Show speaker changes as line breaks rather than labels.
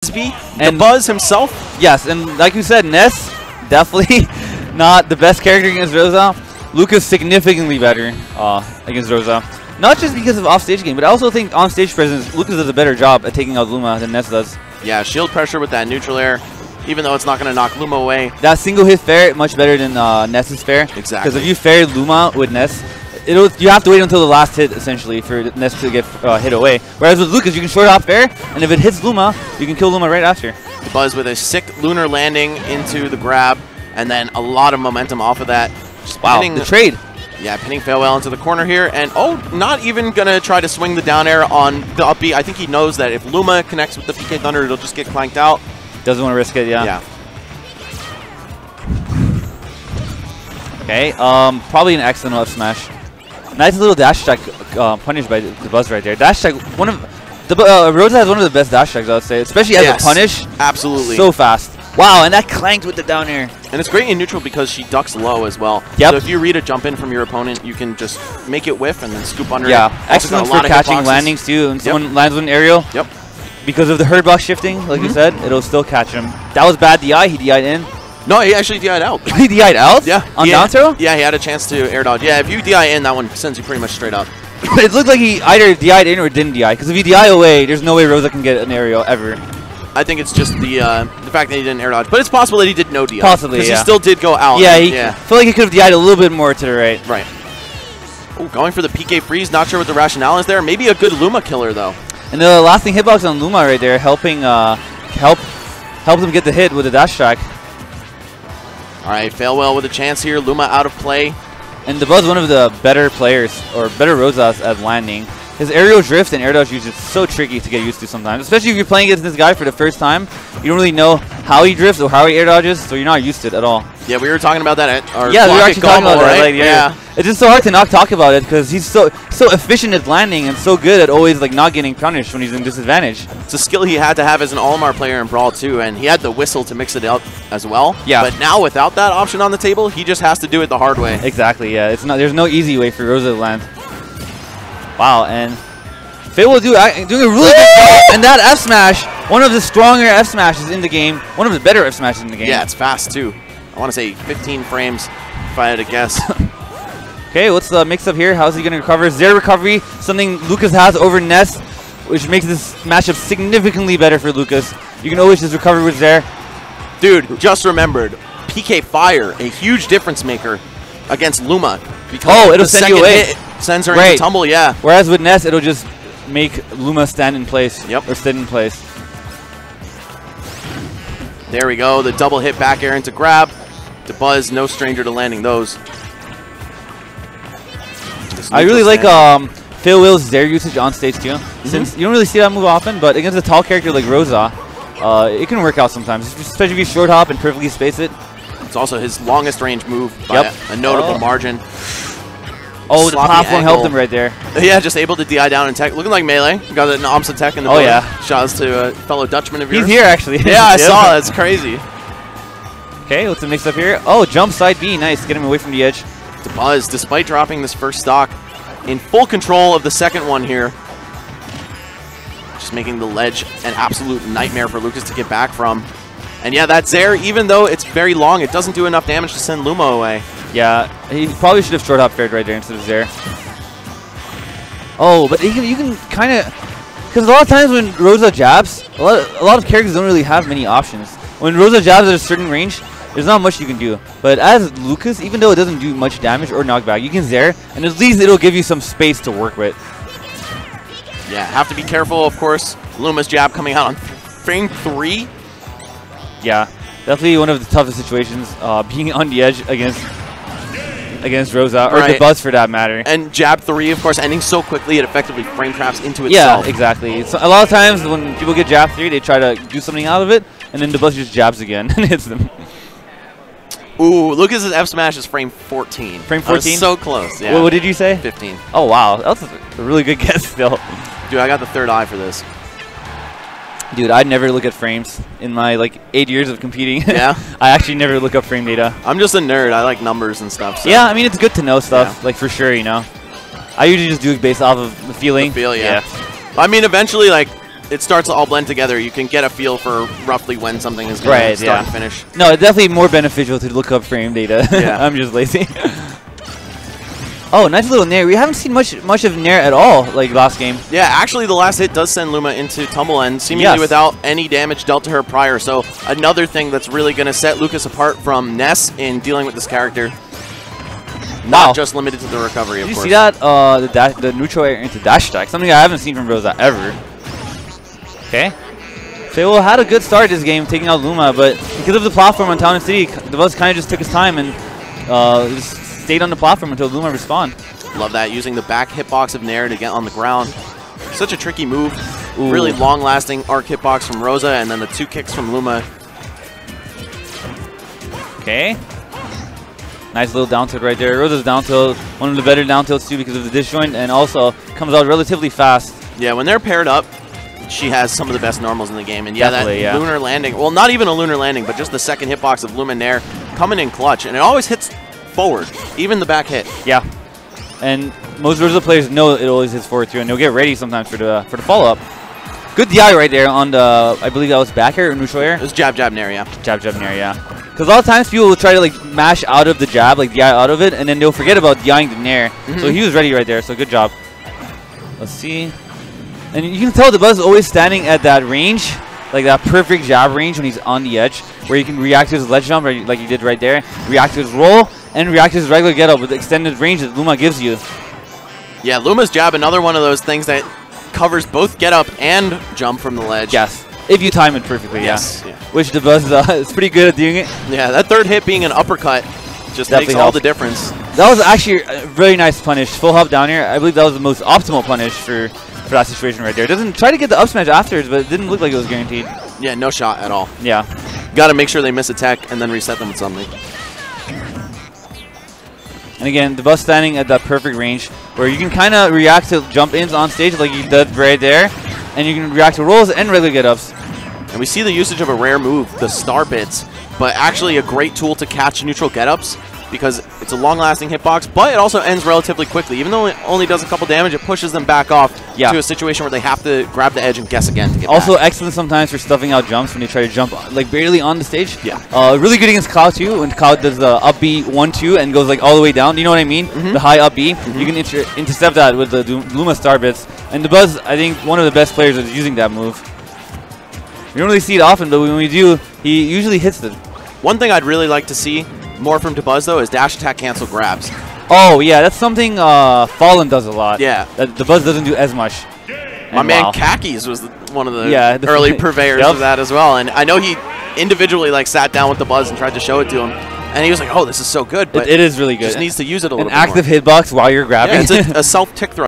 recipe. And Dabuz himself.
Yes, and like you said, Ness, definitely not the best character against Rosa. Lucas significantly better against Rosa. Not just because of off-stage game, but I also think on-stage presence, Lucas does a better job at taking out Luma than Ness does.
Yeah, shield pressure with that neutral air, even though it's not going to knock Luma away.
That single hit fair, much better than Ness's fair.
Exactly.
Because if you fair Luma with Ness, you have to wait until the last hit, essentially, for Ness to get hit away. Whereas with Lucas, you can short hop fair, and if it hits Luma, you can kill Luma right after.
Dabuz with a sick lunar landing into the grab, and then a lot of momentum off of that.
Wow, the trade.
Yeah, pinning FailWhale into the corner here, and not even going to try to swing the down air on the up B. I think he knows that if Luma connects with the PK Thunder, it'll just get clanked out.
Doesn't want to risk it, yeah.
Yeah.
Okay, probably an excellent up smash. Nice little dash attack punish by Dabuz right there. Dash attack, Rosa has one of the best dash attacks, I would say, especially as a punish.
Absolutely.
So fast. Wow, and that clanked with the down air.
And it's great in neutral because she ducks low as well.
Yep.
So if you read a jump in from your opponent, you can just make it whiff and then scoop under it.
Yeah, excellent for catching landings too. And someone lands with an aerial.
Yep.
Because of the herd box shifting, like you said, it'll still catch him. That was bad DI. He DI'd in.
No, he actually DI'd out.
He DI'd out?
Yeah.
On down throw?
Yeah, he had a chance to air dodge. Yeah, if you DI in, that one sends you pretty much straight up.
It looked like he either DI'd in or didn't DI. Because if he DI away, there's no way Rosa can get an aerial ever.
I think it's just the fact that he didn't air dodge. But it's possible that he did no DI.
Possibly,
because
yeah.
he still did go out.
Yeah, I feel like he could have DI'd a little bit more to the right.
Right. Ooh, going for the PK freeze. Not sure what the rationale is there. Maybe a good Luma killer, though.
And the lasting hitbox on Luma right there, helping help him get the hit with the dash track.
All right, FailWhale with a chance here. Luma out of play.
And Dabuz, one of the better players, or better Rosas at landing. His aerial drift and air dodge use is so tricky to get used to sometimes. Especially if you're playing against this guy for the first time. You don't really know how he drifts or how he air dodges, so you're not used to it at all.
Yeah, we were talking about that at our
we were actually talking about that.
Right?
Like, yeah. It's just so hard to not talk about it because he's so efficient at landing and so good at always like not getting punished when he's in disadvantage.
It's a skill he had to have as an Olimar player in Brawl too, and he had the whistle to mix it up as well. Yeah. But now without that option on the table, he just has to do it the hard way.
Exactly. Yeah. It's not. There's no easy way for Rosa to land. Wow. And FailWhale doing a really good job. And that F smash, one of the stronger F smashes in the game, one of the better F smashes in the game.
Yeah, it's fast too. I want to say 15 frames if I had to guess.
Okay, what's the mix-up here? How's he going to recover? Zero recovery, something Lucas has over Ness, which makes this matchup significantly better for Lucas. You can always just recover with Zare.
Dude, just remembered, PK Fire, a huge difference maker against Luma. Because
it'll send you away.
Hit sends her into tumble, yeah.
Whereas with Ness, it'll just make Luma stand in place.
Yep.
Or sit in place.
There we go, the double hit back air into grab. Dabuz, no stranger to landing those.
I really like FailWhale's Zare usage on stage too. Since you don't really see that move often, but against a tall character like Rosa, it can work out sometimes, especially if you short hop and perfectly space it.
It's also his longest range move by a notable margin.
Oh, the platform helped him right there.
Yeah, just able to DI down in tech. Looking like Melee. Got an Omsa tech in the building. Shouts to a fellow Dutchman of yours.
He's here, actually.
Yeah, I saw it. It's crazy.
Okay, what's the mix-up here? Oh, jump side B. Nice. Get him away from the edge.
Dabuz, despite dropping this first stock, in full control of the second one here. Just making the ledge an absolute nightmare for Lucas to get back from. And yeah, that Zare, even though it's very long, it doesn't do enough damage to send Luma away. Yeah,
he probably should have short hop fared right there instead of Zare. Oh, but you can kind of... Because a lot of times when Rosa jabs, a lot of characters don't really have many options. When Rosa jabs at a certain range, there's not much you can do. But as Lucas, even though it doesn't do much damage or knockback, you can Zare, and at least it'll give you some space to work with.
Yeah, have to be careful, of course. Luma's jab coming out on frame 3.
Yeah, definitely one of the toughest situations, being on the edge against Rosa, or Dabuz for that matter.
And jab 3, of course, ending so quickly it effectively frame traps into itself.
Yeah, exactly. So a lot of times when people get jab 3, they try to do something out of it, and then Dabuz just jabs again and hits them.
Ooh, Lucas's F smash is frame 14.
Frame 14?
So close, yeah.
What did you say?
15.
Oh, wow. That was a really good guess still.
Dude, I got the third eye for this.
Dude, I never look at frames in my, 8 years of competing.
Yeah?
I actually never look up frame data.
I'm just a nerd. I like numbers and stuff. So.
Yeah, I mean, it's good to know stuff, for sure, you know. I usually just do it based off of the feeling.
The feel, yeah. I mean, eventually, it starts to all blend together, you can get a feel for roughly when something is going to start and finish.
No, it's definitely more beneficial to look up frame data.
Yeah.
I'm just lazy. Oh, nice little nair. We haven't seen much of nair at all, like last game.
Yeah, actually the last hit does send Luma into tumble and seemingly without any damage dealt to her prior. So another thing that's really going to set Lucas apart from Ness in dealing with this character. Not just limited to the recovery, of course.
Did you see that? The neutral air into dash attack. Something I haven't seen from Rosa ever. Okay. FailWhale had a good start this game, taking out Luma, but because of the platform on Town and City, Dabuz kind of just took his time and just stayed on the platform until Luma respawned.
Love that, using the back hitbox of Nair to get on the ground. Such a tricky move.
Ooh. Really
long-lasting arc hitbox from Rosa, and then the 2 kicks from Luma.
Okay. Nice little down tilt right there. Rosa's down tilt, one of the better down tilts too because of the disjoint, and also comes out relatively fast.
Yeah, when they're paired up, she has some of the best normals in the game. And yeah,
definitely,
that lunar landing, well, not even a lunar landing, but just the second hitbox of Luma and Nair coming in clutch, and it always hits forward, even the back hit.
Yeah, and most Rosa players know it always hits forward too, and they'll get ready sometimes for the follow-up. Good DI right there on the, I believe that was back air or neutral air?
It was jab, jab, Nair, yeah.
Jab, jab, Nair, yeah. Because a lot of times people will try to like mash out of the jab, like DI out of it, and then they'll forget about DIing the Nair. So he was ready right there, so good job. Let's see. And you can tell Dabuz is always standing at that range, like that perfect jab range when he's on the edge, where you can react to his ledge jump, like you did right there, react to his roll, and react to his regular get-up with the extended range that Luma gives you.
Yeah, Luma's jab, another one of those things that covers both get-up and jump from the ledge.
Yes, if you time it perfectly,
yes.
Yeah. Which Dabuz is pretty good at doing it.
Yeah, that third hit being an uppercut just
definitely
makes all the difference.
That was actually a very nice punish. Full hop down here. I believe that was the most optimal punish for that situation right there. It doesn't try to get the up smash afterwards, but it didn't look like it was guaranteed.
Yeah, no shot at all.
Yeah.
Got to make sure they miss a tech and then reset them with something.
And again, Dabuz standing at that perfect range where you can kind of react to jump ins on stage like you did right there, and you can react to rolls and regular get-ups.
And we see the usage of a rare move, the star bits, but actually a great tool to catch neutral get-ups because it's a long-lasting hitbox, but it also ends relatively quickly. Even though it only does a couple damage, it pushes them back off to a situation where they have to grab the edge and guess again to get
also
back.
Excellent sometimes for stuffing out jumps when they try to jump like barely on the stage.
Yeah.
Really good against Cloud too, when Cloud does the up B 1-2 and goes like all the way down. You know what I mean? The high up B. You can intercept that with the Luma star bits. And Dabuz, I think, one of the best players is using that move. We don't really see it often, but when we do, he usually hits it.
One thing I'd really like to see more from Dabuz, though, is dash attack cancel grabs.
Oh, yeah, that's something Fallen does a lot.
Yeah.
That Dabuz doesn't do as much.
My man Khakis was one of the early purveyors of that as well. And I know he individually like sat down with Dabuz and tried to show it to him. And he was like, oh, this is so good. But
it is really good.
Just needs to use it a little bit
more. An active hitbox while you're grabbing.
Yeah, it's a self-tick throw.